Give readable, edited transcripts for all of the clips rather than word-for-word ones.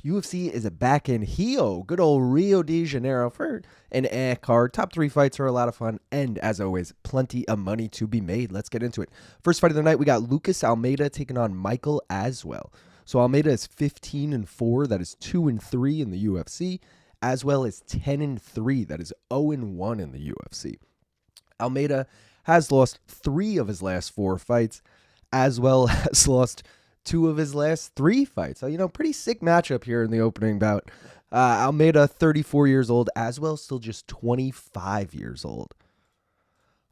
UFC is back in Rio, good old Rio de Janeiro for an card. Top 3 fights are a lot of fun, and as always, plenty of money to be made. Let's get into it. First fight of the night, we got Almeida taking on Michael Aswell. So Almeida is 15-4, that is 2-3 in the UFC. Aswell is 10-3, that is 0-1 in the UFC. Almeida has lost 3 of his last 4 fights. Aswell has lost 2 of his last 3 fights. So, pretty sick matchup here in the opening bout. Almeida, 34 years old. Aswell, still just 25 years old.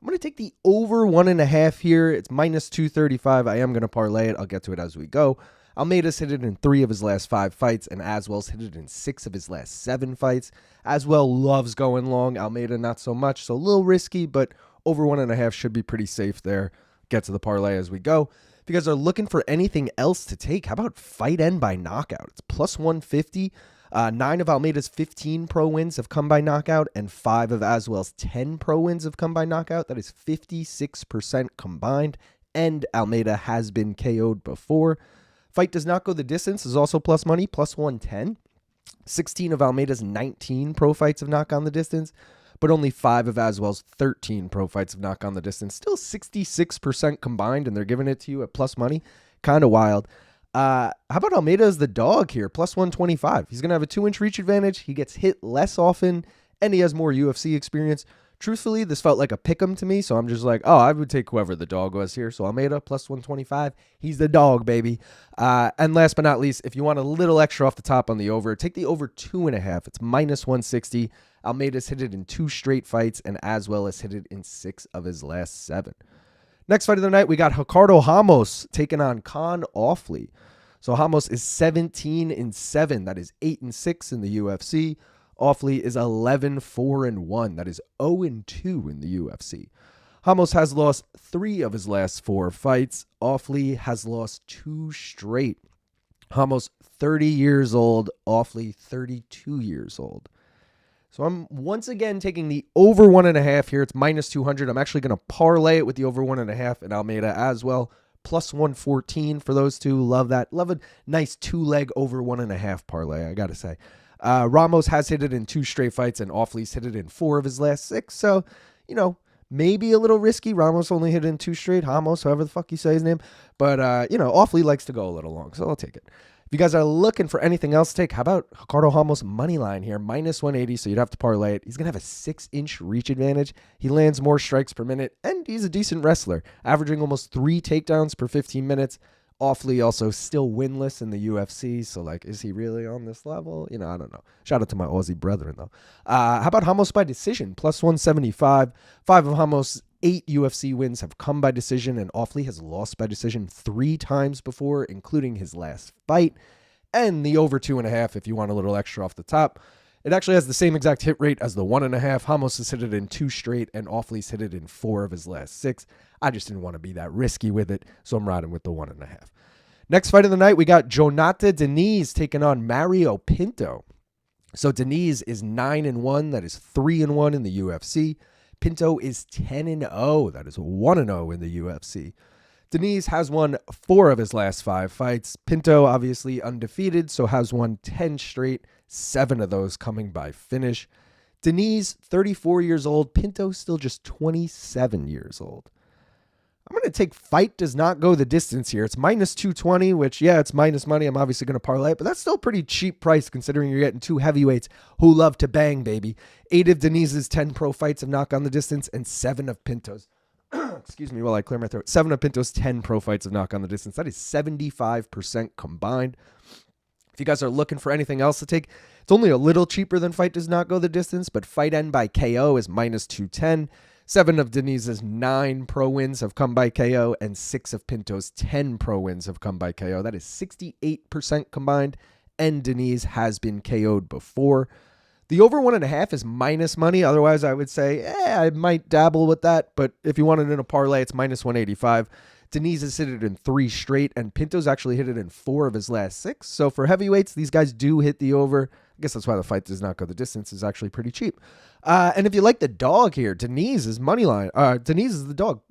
I'm going to take the over 1.5 here. It's minus 235. I am going to parlay it. I'll get to it as we go. Almeida's hit it in 3 of his last 5 fights, and Aswell's hit it in 6 of his last 7 fights. Aswell loves going long. Almeida, not so much. So a little risky, but over 1.5 should be pretty safe there. Get to the parlay as we go. If you guys are looking for anything else to take, how about fight end by knockout? It's plus 150. 9 of Almeida's 15 pro wins have come by knockout, and 5 of Aswell's 10 pro wins have come by knockout. That is 56% combined, and Almeida has been KO'd before. Fight does not go the distance is also plus money, plus 110. 16 of Almeida's 19 pro fights have knocked on the distance, but only 5 of Aswell's 13 pro fights have knocked on the distance. Still 66% combined, and they're giving it to you at plus money. Kind of wild. How about Almeida as the dog here? Plus 125. He's going to have a 2-inch reach advantage. He gets hit less often, and he has more UFC experience. Truthfully, this felt like a pick'em to me, so I'm just like, oh, I would take whoever the dog was here. So Almeida, plus 125. He's the dog, baby. And last but not least, if you want a little extra off the top on the over, take the over 2.5. It's minus 160. Almeida's hit it in 2 straight fights, and Aswell has hit it in 6 of his last 7. Next fight of the night, we got Ricardo Ramos taking on Kaan Ofli. So Ramos is 17-7. That is 8-6 in the UFC. Ofli is 11-4-1. That is 0-2 in the UFC. Ramos has lost 3 of his last 4 fights. Ofli has lost 2 straight. Ramos 30 years old. Ofli 32 years old. So I'm once again taking the over 1.5 here. It's minus 200. I'm actually going to parlay it with the over 1.5 and Almeida as well. Plus 114 for those two. Love that. Love a nice 2-leg over 1.5 parlay, I got to say. Ramos has hit it in 2 straight fights, and Ofli's hit it in 4 of his last 6. So, maybe a little risky. Ramos only hit it in 2 straight. Ramos, however the fuck you say his name. But, Ofli likes to go a little long, so I'll take it. If you guys are looking for anything else to take, how about Ricardo Ramos money line here? Minus 180, so you'd have to parlay it. He's going to have a 6-inch reach advantage. He lands more strikes per minute, and he's a decent wrestler, averaging almost 3 takedowns per 15 minutes. Ofli also still winless in the UFC, so, is he really on this level? I don't know. Shout out to my Aussie brethren, though. How about Ramos by decision? Plus 175. 5 of Ramos' 8 UFC wins have come by decision, and Ofli has lost by decision 3 times before, including his last fight. And the over 2.5 if you want a little extra off the top. It actually has the same exact hit rate as the 1.5. Ramos has hit it in 2 straight, and Ofli's hit it in 4 of his last 6. I just didn't want to be that risky with it, so I'm riding with the 1.5. Next fight of the night, we got Jhonata Diniz taking on Mario Pinto. So Diniz is 9-1. That is 3-1 in the UFC. Pinto is 10-0. That is 1-0 in the UFC. Diniz has won 4 of his last 5 fights. Pinto, obviously undefeated, so has won 10 straight, 7 of those coming by finish. Diniz, 34 years old. Pinto, still just 27 years old. I'm going to take fight does not go the distance here. It's minus 220, which, yeah, it's minus money. I'm obviously going to parlay it, but that's still a pretty cheap price considering you're getting 2 heavyweights who love to bang, baby. 8 of Diniz's 10 pro fights have knocked on the distance, and 7 of Pinto's. Excuse me while I clear my throat. 7 of Pinto's 10 pro fights have knocked on the distance. That is 75% combined. If you guys are looking for anything else to take, it's only a little cheaper than fight does not go the distance, but fight end by KO is minus 210. 7 of Diniz's 9 pro wins have come by KO, and 6 of Pinto's 10 pro wins have come by KO. That is 68% combined, and Diniz has been KO'd before. The over 1.5 is minus money. Otherwise, I would say, I might dabble with that. But if you wanted in a parlay, it's minus 185. Diniz has hit it in 3 straight, and Pinto's actually hit it in 4 of his last 6. So for heavyweights, these guys do hit the over. I guess that's why the fight does not go the distance. Is actually pretty cheap. And if you like the dog here, Diniz is money line. Diniz is the dog.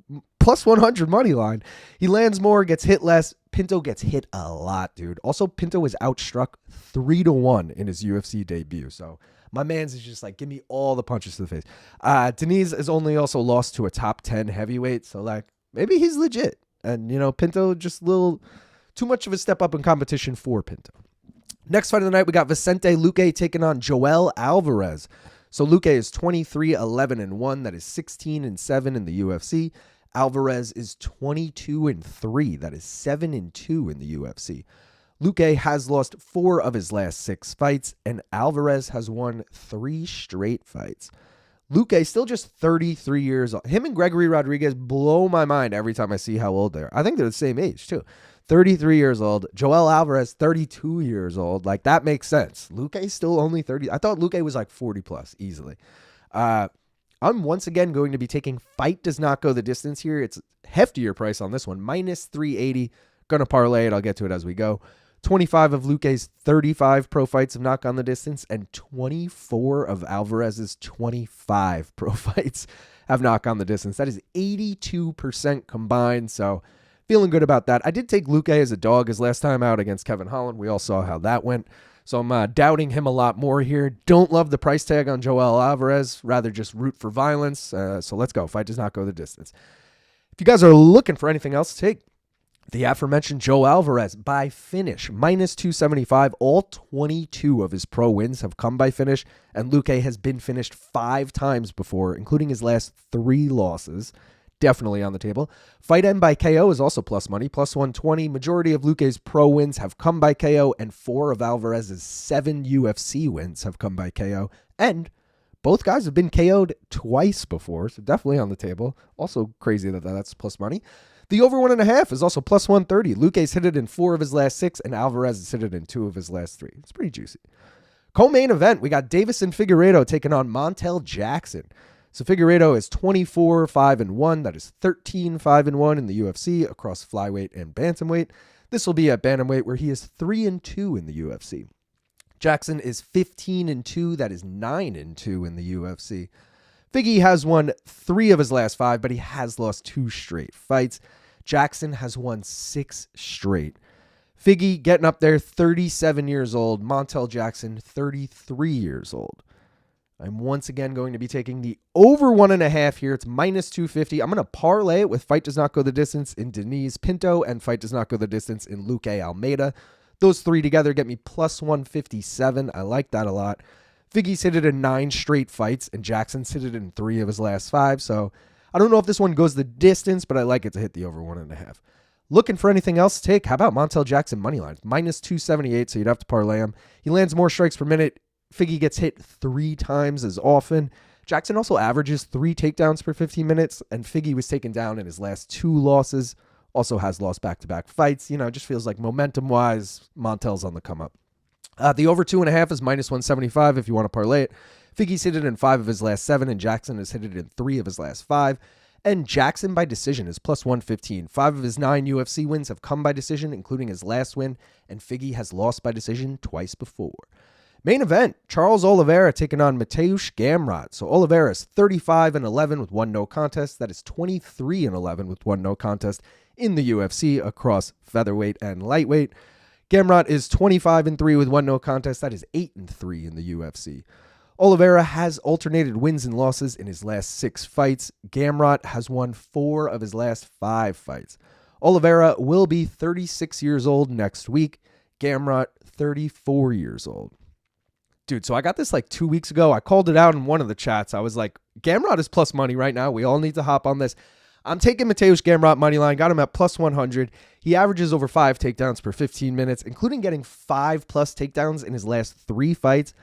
plus 100 money line. He lands more, gets hit less. Pinto gets hit a lot, dude. Also, Pinto was outstruck 3-1 in his UFC debut. So my man's is just like, give me all the punches to the face. Diniz has only also lost to a top 10 heavyweight. So like, maybe he's legit. And, Pinto just a little too much of a step up in competition for Pinto. Next fight of the night, we got Vicente Luque taking on Joel Alvarez. So Luque is 23-11-1. That is 16-7 in the UFC. Alvarez is 22-3. That is 7-2 in the UFC. Luque has lost 4 of his last 6 fights, and Alvarez has won 3 straight fights. Luque still just 33 years old. Him and Gregory Rodriguez blow my mind every time I see how old they are. I think they're the same age, too. 33 years old. Joel Alvarez, 32 years old. Like, that makes sense. Luque's still only 30. I thought Luque was like 40 plus, easily. I'm once again going to be taking Fight Does Not Go the Distance here. It's heftier price on this one. Minus 380. Gonna parlay it. I'll get to it as we go. 25 of Luque's 35 pro fights have not gone the distance, and 24 of Alvarez's 25 pro fights have not gone the distance. That is 82% combined, so feeling good about that. I did take Luque as a dog his last time out against Kevin Holland. We all saw how that went, so I'm doubting him a lot more here. Don't love the price tag on Joel Alvarez, rather just root for violence, so let's go. Fight Does Not Go the Distance. If you guys are looking for anything else to take, the aforementioned Joe Alvarez by finish, minus 275. All 22 of his pro wins have come by finish, and Luque has been finished 5 times before, including his last 3 losses. Definitely on the table. Fight end by KO is also plus money, plus 120. Majority of Luque's pro wins have come by KO, and 4 of Alvarez's 7 UFC wins have come by KO. And both guys have been KO'd twice before, so definitely on the table. Also crazy that that's plus money. The over 1.5 is also plus 130. Luque's hit it in 4 of his last 6, and Alvarez has hit it in 2 of his last 3. It's pretty juicy. Co-main event, we got Deiveson Figueiredo taking on Montel Jackson. So Figueiredo is 24-5-1. That is 13-5-1 in the UFC across flyweight and bantamweight. This will be at bantamweight, where he is 3-2 in the UFC. Jackson is 15-2. That is 9-2 in the UFC. Figgy has won 3 of his last 5, but he has lost 2 straight fights. Jackson has won 6 straight. Figgy getting up there, 37 years old. Montel Jackson, 33 years old. I'm once again going to be taking the over 1.5 here. It's minus 250. I'm going to parlay it with Fight Does Not Go the Distance in Diniz Pinto and Fight Does Not Go the Distance in Luque Almeida. Those 3 together get me plus 157. I like that a lot. Figgy's hit it in 9 straight fights, and Jackson's hit it in 3 of his last 5. So I don't know if this one goes the distance, but I like it to hit the over 1.5. Looking for anything else to take? How about Montel Jackson money line? Minus 278, so you'd have to parlay him. He lands more strikes per minute. Figgy gets hit 3 times as often. Jackson also averages 3 takedowns per 15 minutes, and Figgy was taken down in his last 2 losses. Also has lost back-to-back fights. It just feels like momentum-wise, Montel's on the come-up. The over 2.5 is minus 175 if you want to parlay it. Figgy's hit it in 5 of his last 7, and Jackson has hit it in 3 of his last 5. And Jackson by decision is plus 115. 5 of his 9 UFC wins have come by decision, including his last win, and Figgy has lost by decision twice before. Main event, Charles Oliveira taking on Mateusz Gamrot. So Oliveira is 35-11 with 1 no contest. That is 23-11 with 1 no contest in the UFC across featherweight and lightweight. Gamrot is 25-3 with 1 no contest. That is 8-3 in the UFC. Oliveira has alternated wins and losses in his last 6 fights. Gamrot has won 4 of his last 5 fights. Oliveira will be 36 years old next week. Gamrot, 34 years old. Dude, so I got this like 2 weeks ago. I called it out in one of the chats. I was like, Gamrot is plus money right now. We all need to hop on this. I'm taking Mateusz Gamrot money line. Got him at plus 100. He averages over 5 takedowns per 15 minutes, including getting 5 plus takedowns in his last 3 fights.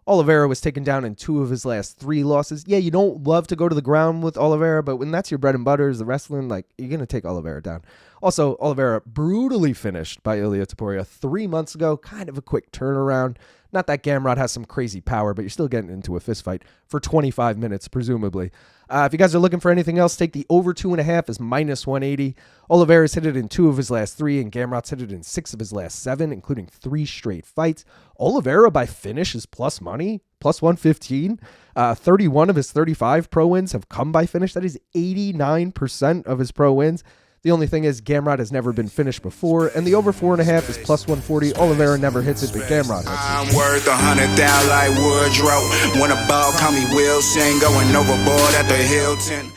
Oliveira was taken down in 2 of his last 3 losses. Yeah, you don't love to go to the ground with Oliveira, but when that's your bread and butter is the wrestling, like, you're going to take Oliveira down. Also, Oliveira brutally finished by Ilia Topuria 3 months ago. Kind of a quick turnaround. Not that Gamrot has some crazy power, but you're still getting into a fist fight for 25 minutes, presumably. If you guys are looking for anything else, take the over 2.5 is minus 180. Oliveira's hit it in 2 of his last 3, and Gamrot's hit it in 6 of his last 7, including 3 straight fights. Oliveira by finish is plus money. plus 115. 31 of his 35 pro wins have come by finish. That is 89% of his pro wins. The only thing is Gamrot has never been finished before, and the over 4.5 is plus 140. Oliveira never hits it, but Gamrot hits it. I'm worth 100,000 like Woodrow. When a ball call me Wilson, going overboard at the Hilton.